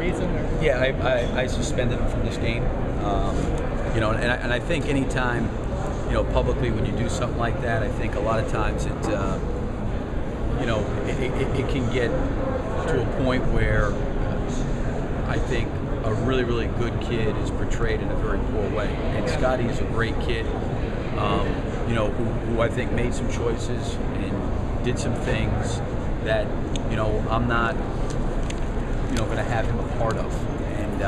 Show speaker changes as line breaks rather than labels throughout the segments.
reason? Or?
Yeah, I suspended him from this game. You know, and I think anytime, you know, publicly when you do something like that, I think a lot of times it, you know, it can get to a point where I think a really, really good kid is portrayed in a very poor way. And Scottie is a great kid, you know, who I think made some choices and did some things that, you know, I'm not, you know, going to have him a part of. And,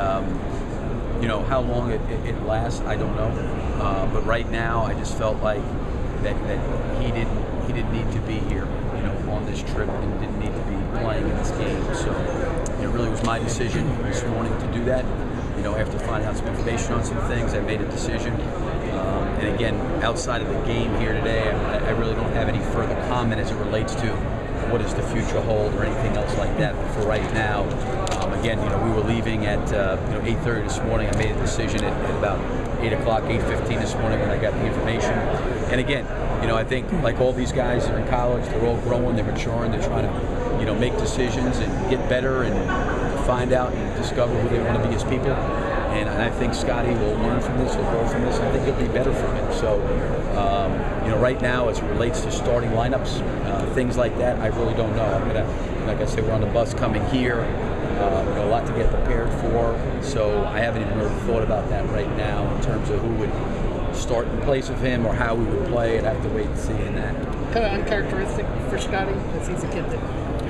you know, how long it lasts, I don't know. But right now, I just felt like that he didn't need to be here, you know, on this trip, and didn't need to be playing in this game. So it really was my decision this morning to do that. You know, after finding out some information on some things, I made a decision. And again, outside of the game here today, I really don't have any further comment as it relates to what does the future hold or anything else like that. But for right now, again, you know, we were leaving at you know, 8:30 this morning. I made a decision at about 8 o'clock, 8:15 this morning when I got the information. And again, you know, I think like all these guys are in college, they're all growing, they're maturing, they're trying to, you know, make decisions and get better and find out and discover who they want to be as people. And I think Scottie will learn from this, he'll grow from this, and I think it'll be better for him. So, you know, right now as it relates to starting lineups, things like that, I really don't know. I'm gonna, like I said, we're on the bus coming here. You know, a lot to get prepared for. So I haven't even really thought about that right now in terms of who would start in place of him or how we would play. I'd have to wait and see in that.
Kind of uncharacteristic for Scottie, because he's a kid that.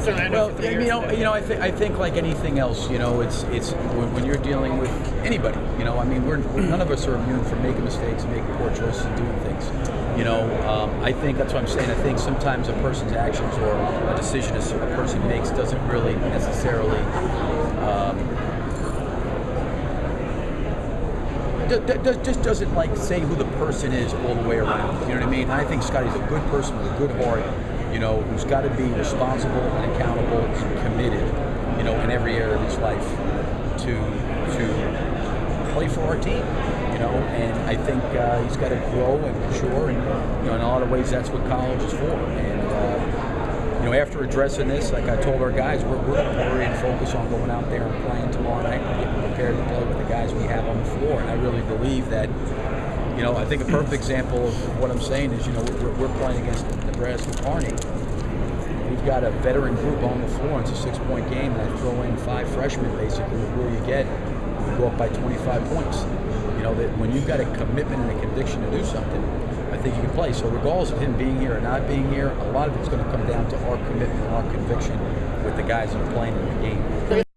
Well, you know, I think like anything else, you know, it's when you're dealing with anybody, you know, I mean, we're none of us are immune from making mistakes and making poor choices and doing things. You know, I think that's what I'm saying. I think sometimes a person's actions or a decision a person makes doesn't really necessarily just doesn't like say who the person is all the way around. You know what I mean? I think Scottie's a good person with a good heart, you know, who's got to be responsible and accountable and committed, you know, in every area of his life to play for our team, you know. And I think he's got to grow and mature, and you know, in a lot of ways, that's what college is for. And you know, after addressing this, like I told our guys, we're going to worry and focus on going out there and playing tomorrow night and getting prepared to play with the guys we have on the floor. And I really believe that. You know, I think a perfect example of what I'm saying is, you know, we're playing against Nebraska Kearney. We've got a veteran group on the floor. It's a 6-point game, and I throw in 5 freshmen, basically, with where you get. We go up by 25 points. You know, that when you've got a commitment and a conviction to do something, I think you can play. So regardless of him being here or not being here, a lot of it's going to come down to our commitment and our conviction with the guys that are playing in the game.